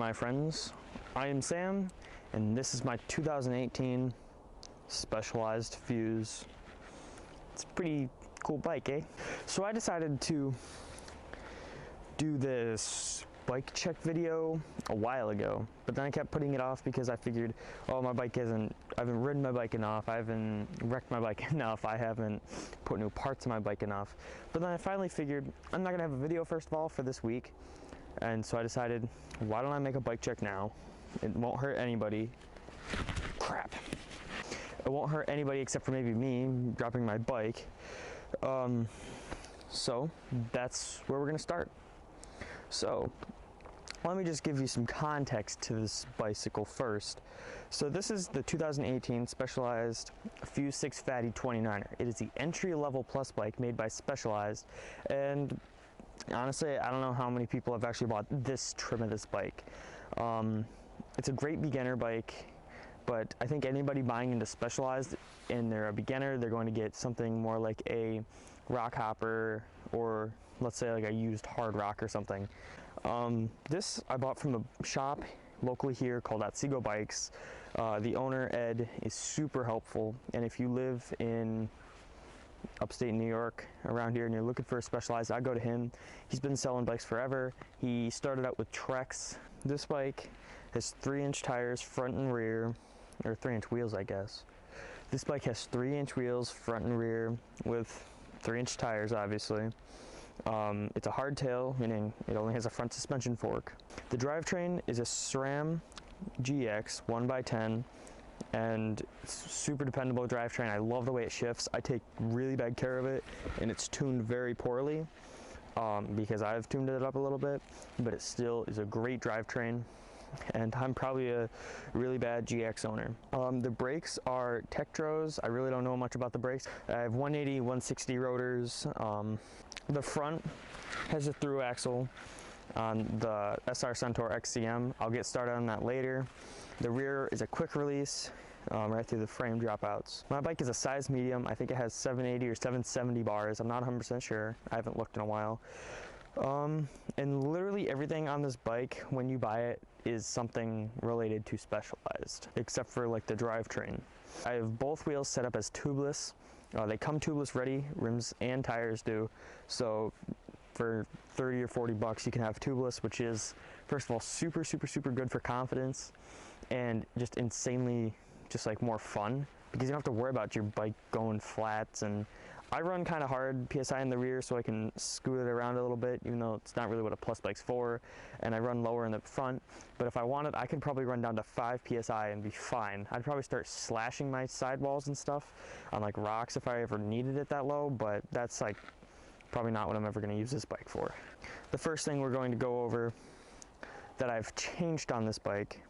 my friends. I am Sam, and this is my 2018 Specialized Fuse. It's a pretty cool bike, eh? So I decided to do this bike check video a while ago, but then I kept putting it off because I figured, oh, I haven't ridden my bike enough, I haven't wrecked my bike enough, I haven't put new parts in my bike enough. But then I finally figured I'm not gonna have a video first of all for this week, and so I decided, why don't I make a bike check now? It won't hurt anybody. Crap. It won't hurt anybody except for maybe me dropping my bike. So that's where we're gonna start. So let me just give you some context to this bicycle first. So this is the 2018 Specialized Fuse 6 Fatty 29er. It is the entry-level plus bike made by Specialized, and honestly, I don't know how many people have actually bought this trim of this bike. It's a great beginner bike, but I think anybody buying into Specialized and they're a beginner, they're going to get something more like a rock hopper, or let's say like a used hard rock or something. This I bought from a shop locally here called Otsego Bikes. The owner, Ed, is super helpful, and if you live in upstate New York around here and you're looking for a Specialized, I go to him. He's been selling bikes forever. He started out with Treks. This bike has 3-inch tires front and rear, or 3-inch wheels, I guess. This bike has 3-inch wheels front and rear with 3-inch tires, obviously. It's a hardtail, meaning it only has a front suspension fork. The drivetrain is a SRAM GX 1x10, and it's super dependable drivetrain. I love the way it shifts. I take really bad care of it, and it's tuned very poorly because I've tuned it up a little bit, but it still is a great drivetrain, and I'm probably a really bad GX owner. The brakes are Tektros. I really don't know much about the brakes. I have 180, 160 rotors. The front has a through axle on the SR Centaur XCM. I'll get started on that later. The rear is a quick release right through the frame dropouts. My bike is a size medium. I think it has 780 or 770 bars. I'm not 100% sure. I haven't looked in a while. And literally everything on this bike, when you buy it, is something related to Specialized, except for like the drivetrain. I have both wheels set up as tubeless. They come tubeless ready, rims and tires do. So for 30 or 40 bucks, you can have tubeless, which is, first of all, super good for confidence, and just insanely just like more fun, because you don't have to worry about your bike going flats. And I run kind of hard PSI in the rear so I can scoot it around a little bit, even though it's not really what a plus bike's for, and I run lower in the front. But if I wanted, I could probably run down to 5 PSI and be fine. I'd probably start slashing my sidewalls and stuff on like rocks if I ever needed it that low, but that's like probably not what I'm ever going to use this bike for. The first thing we're going to go over that I've changed on this bike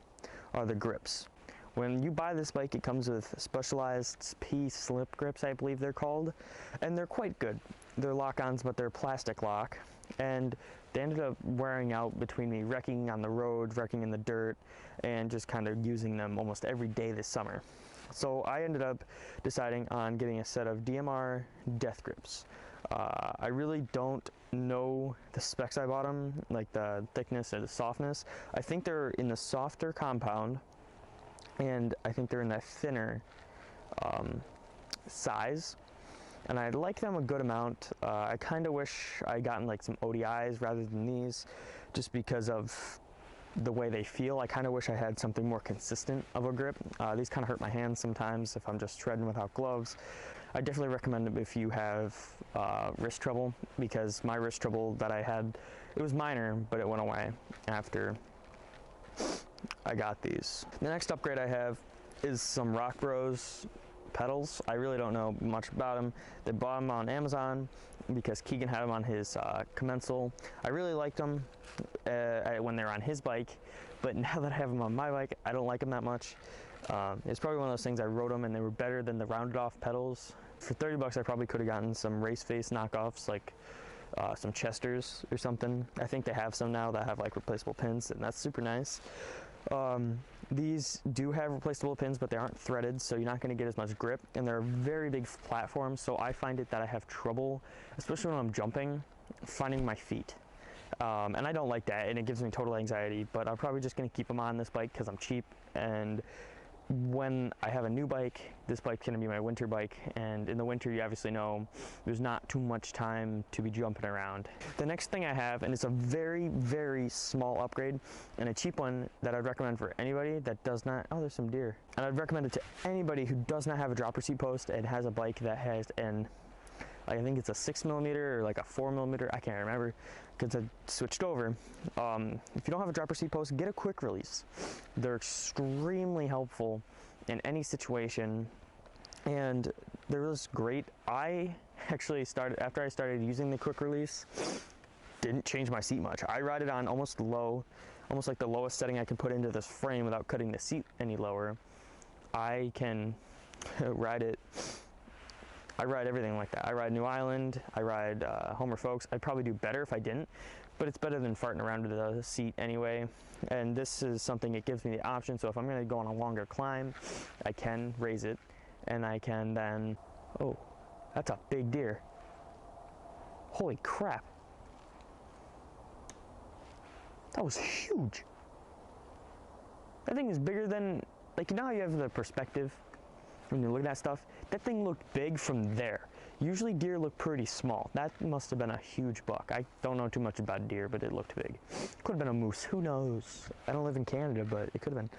are the grips. When you buy this bike, it comes with Specialized P-slip grips, I believe they're called, and they're quite good. They're lock-ons, but they're plastic lock, and they ended up wearing out between me wrecking on the road, wrecking in the dirt, and just kind of using them almost every day this summer. So I ended up deciding on getting a set of DMR Death Grips. I really don't know the specs I bought them, like the thickness or the softness. I think they're in the softer compound, and I think they're in that thinner size, and I like them a good amount. I kind of wish I gotten like some ODIs rather than these, just because of the way they feel. I kind of wish I had something more consistent of a grip. These kind of hurt my hands sometimes if I'm just treading without gloves. I definitely recommend them if you have wrist trouble, because my wrist trouble that I had, it was minor, but it went away after I got these. The next upgrade I have is some Rock Bros pedals. I really don't know much about them. They bought them on Amazon because Keegan had them on his Commensal. I really liked them when they were on his bike, but now that I have them on my bike, I don't like them that much. It's probably one of those things, I rode them and they were better than the rounded off pedals. For 30 bucks, I probably could have gotten some Race Face knockoffs, like some Chesters or something. I think they have some now that have like replaceable pins, and that's super nice. These do have replaceable pins, but they aren't threaded, so you're not going to get as much grip, and they're a very big platform, so I find it that I have trouble, especially when I'm jumping, finding my feet. And I don't like that, and it gives me total anxiety, but I'm probably just gonna keep them on this bike because I'm cheap, and when I have a new bike, this bike's gonna be my winter bike, and in the winter, you obviously know, there's not too much time to be jumping around. The next thing I have, and it's a very, very small upgrade, and a cheap one that I'd recommend for anybody that does not, oh, there's some deer. And I'd recommend it to anybody who does not have a dropper seat post and has a bike that has an, like, I think it's a 6mm or like a 4mm, I can't remember, because I switched over. If you don't have a dropper seat post, get a quick release. They're extremely helpful in any situation, and they're just great. I actually started, after I started using the quick release, didn't change my seat much. I ride it on almost low, almost like the lowest setting I can put into this frame without cutting the seat any lower. I can ride it. I ride everything like that. I ride New Island, I ride Homer Folks. I'd probably do better if I didn't, but it's better than farting around with the seat anyway. And this is something, it gives me the option, so if I'm gonna go on a longer climb, I can raise it, and I can then, oh, that's a big deer. Holy crap. That was huge. That thing is bigger than, like, you know how you have the perspective when you're looking at stuff? That thing looked big from there. Usually deer look pretty small. That must have been a huge buck. I don't know too much about deer, but it looked big. Could have been a moose, who knows? I don't live in Canada, but it could have been.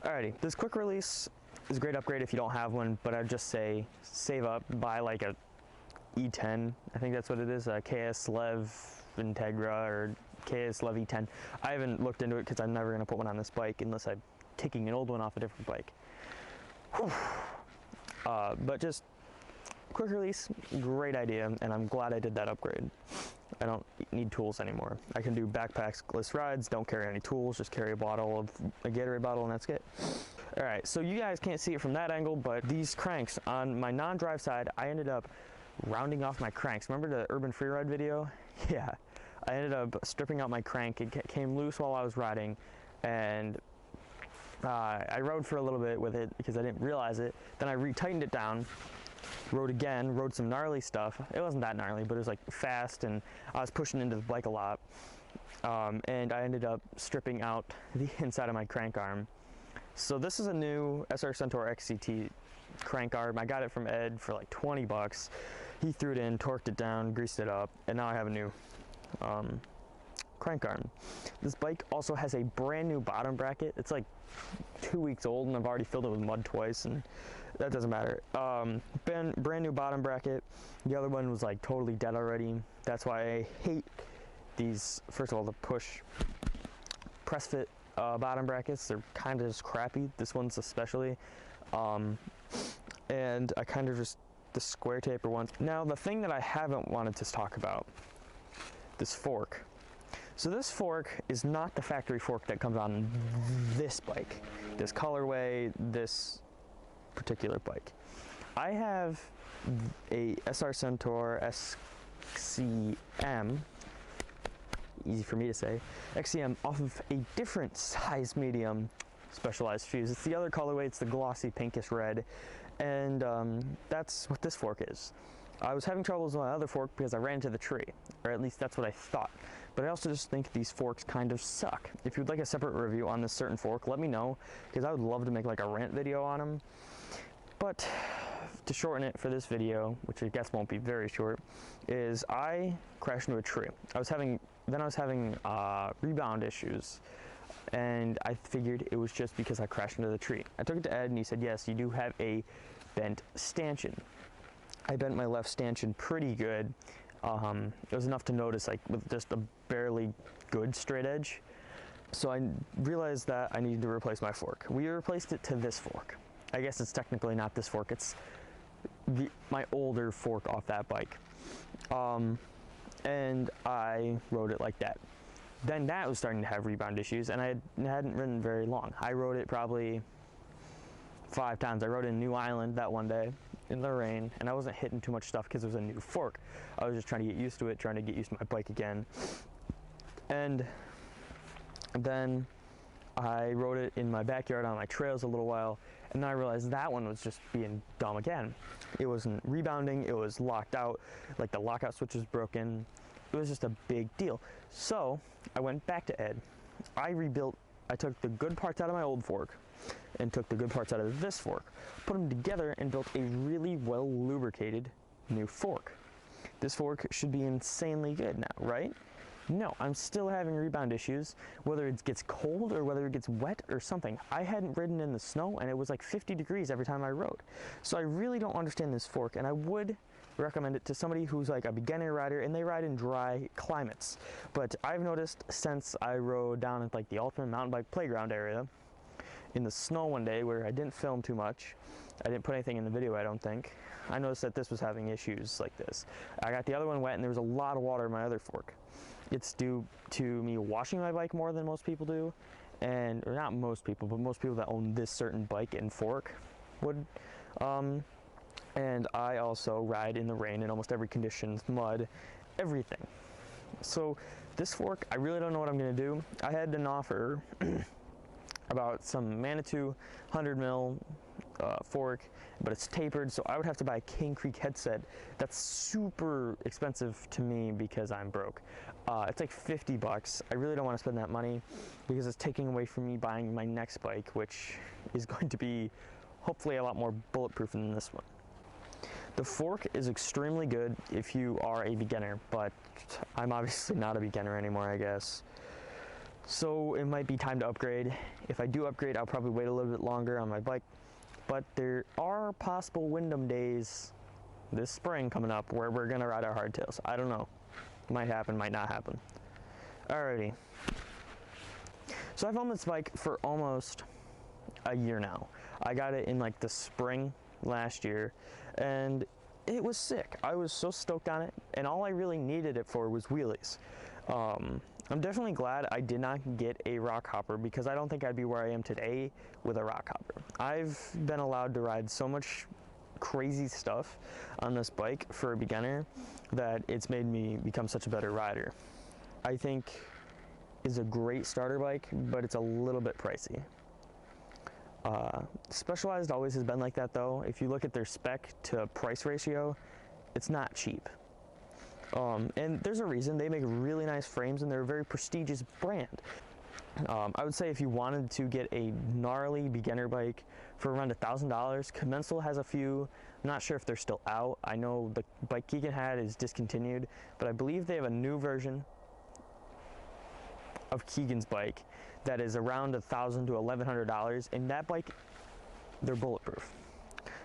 Alrighty, this quick release is a great upgrade if you don't have one, but I'd just say save up, buy like a E10, I think that's what it is, a KS Lev Integra or KS Lev E10. I haven't looked into it because I'm never gonna put one on this bike unless I'm taking an old one off a different bike. Whew. But just quick release, great idea, and I'm glad I did that upgrade. I don't need tools anymore. I can do backpackless rides, don't carry any tools, just carry a bottle of a Gatorade bottle, and that's it. All right, so you guys can't see it from that angle, but these cranks on my non-drive side, I ended up rounding off my cranks. Remember the urban freeride video? Yeah, I ended up stripping out my crank. It came loose while I was riding, and I rode for a little bit with it because I didn't realize it. Then I retightened it down, rode again, rode some gnarly stuff. It wasn't that gnarly, but it was like fast, and I was pushing into the bike a lot. And I ended up stripping out the inside of my crank arm. So this is a new SR Centaur XCT crank arm. I got it from Ed for like 20 bucks. He threw it in, torqued it down, greased it up, and now I have a new crank arm. This bike also has a brand new bottom bracket. It's like 2 weeks old, and I've already filled it with mud twice, and that doesn't matter. Brand new bottom bracket. The other one was like totally dead already. That's why I hate these. First of all, the push press fit bottom brackets. They're kind of just crappy. This one's especially. And I kind of just the square taper ones. Now the thing that I haven't wanted to talk about, this fork. So this fork is not the factory fork that comes on this bike, this colorway, this particular bike. I have a SR Centaur XCM, easy for me to say, XCM off of a different size medium specialized fuse. It's the other colorway, it's the glossy pinkish red, and that's what this fork is. I was having troubles with my other fork because I ran into the tree, or at least that's what I thought. But I also just think these forks kind of suck. If you'd like a separate review on this certain fork, let me know, because I would love to make like a rant video on them. But to shorten it for this video, which I guess won't be very short, is I crashed into a tree. I was having rebound issues, and I figured it was just because I crashed into the tree. I took it to Ed, and he said, yes, you do have a bent stanchion. I bent my left stanchion pretty good. It was enough to notice, like with just a barely good straight edge. So I realized that I needed to replace my fork. We replaced it to this fork. I guess it's technically not this fork, it's my older fork off that bike. And I rode it like that. Then that was starting to have rebound issues, and I hadn't ridden very long. I rode it probably 5 times. I rode in New Island that one day in the rain, and I wasn't hitting too much stuff because it was a new fork. I was just trying to get used to it, trying to get used to my bike again. And then I rode it in my backyard on my trails a little while, and then I realized that one was just being dumb again. It wasn't rebounding, it was locked out, like the lockout switch was broken. it was just a big deal. So I went back to Ed. I took the good parts out of my old fork and took the good parts out of this fork, put them together and built a really well lubricated new fork. This fork should be insanely good now, right? No, I'm still having rebound issues, whether it gets cold or whether it gets wet or something. I hadn't ridden in the snow and it was like 50 degrees every time I rode. So I really don't understand this fork, and I would recommend it to somebody who's like a beginner rider and they ride in dry climates. But I've noticed since I rode down at like the Ultimate Mountain Bike Playground area in the snow one day where I didn't film too much, I didn't put anything in the video, I don't think, I noticed that this was having issues like this. I got the other one wet and there was a lot of water in my other fork. It's due to me washing my bike more than most people do, or not most people, but most people that own this certain bike and fork would. And I also ride in the rain in almost every condition, mud, everything. So this fork, I really don't know what I'm gonna do. I had an offer about some Manitou 100 mil fork, but it's tapered, so I would have to buy a King Creek headset. That's super expensive to me because I'm broke. It's like 50 bucks. I really don't want to spend that money because it's taking away from me buying my next bike, which is going to be hopefully a lot more bulletproof than this one. The fork is extremely good if you are a beginner, but I'm obviously not a beginner anymore, I guess. So it might be time to upgrade. If I do upgrade, I'll probably wait a little bit longer on my bike, but there are possible Wyndham days this spring coming up where we're gonna ride our hardtails. I don't know. Might happen, might not happen. Alrighty. So I've owned this bike for almost a year now. I got it in like the spring last year and it was sick. I was so stoked on it, and all I really needed it for was wheelies. I'm definitely glad I did not get a rock hopper because I don't think I'd be where I am today with a rock hopper. I've been allowed to ride so much crazy stuff on this bike for a beginner that it's made me become such a better rider. I think it's a great starter bike, but it's a little bit pricey. Specialized always has been like that though. If you look at their spec to price ratio, it's not cheap. And there's a reason. They make really nice frames and they're a very prestigious brand. I would say if you wanted to get a gnarly beginner bike for around $1,000, Commensal has a few. I'm not sure if they're still out. I know the bike Keegan had is discontinued, but I believe they have a new version of Keegan's bike that is around $1,000 to $1,100, and that bike, they're bulletproof.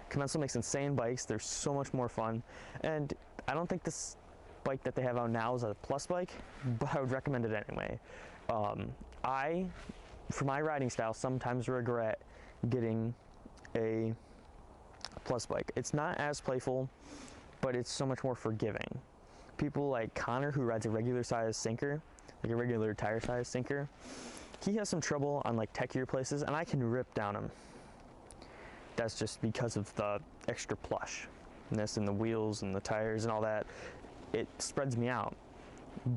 Commensal makes insane bikes. They're so much more fun, and I don't think this bike that they have out now is a plus bike, but I would recommend it anyway. I, for my riding style, sometimes regret getting a plus bike. It's not as playful, but it's so much more forgiving. People like Connor, who rides a regular size sinker, like a regular tire size sinker, he has some trouble on like techier places, and I can rip down him. That's just because of the extra plushness in the wheels and the tires and all that. It spreads me out.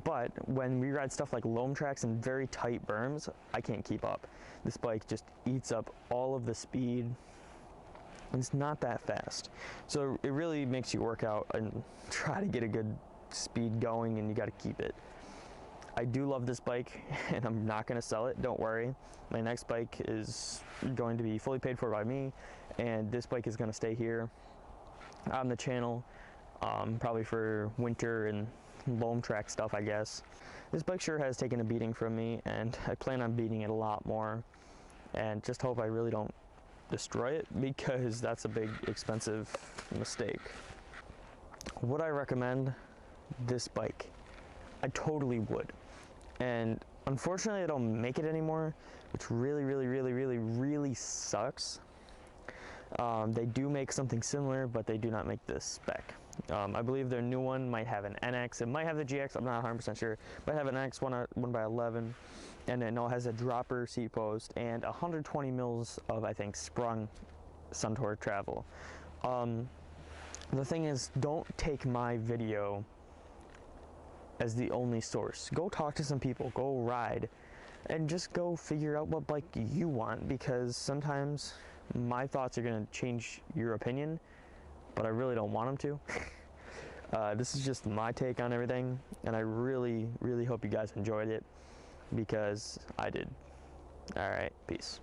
But when we ride stuff like loam tracks and very tight berms, I can't keep up. This bike just eats up all of the speed, and it's not that fast. So it really makes you work out and try to get a good speed going, and you got to keep it. I do love this bike, and I'm not going to sell it, don't worry. My next bike is going to be fully paid for by me, and this bike is going to stay here on the channel, probably for winter and loam track stuff, I guess. This bike sure has taken a beating from me, and I plan on beating it a lot more, and just hope I really don't destroy it, because that's a big expensive mistake. Would I recommend this bike? I totally would. And unfortunately I don't make it anymore, which really sucks. They do make something similar, but they do not make this spec. I believe their new one might have an NX. It might have the GX, I'm not 100% sure. It might have an NX 1x11, and it has a dropper seat post and 120 mils of, I think, sprung Suntour travel. The thing is, don't take my video as the only source. Go talk to some people, go ride, and just go figure out what bike you want, because sometimes my thoughts are going to change your opinion, but I really don't want them This is just my take on everything, and I really hope you guys enjoyed it, because I did. All right, peace.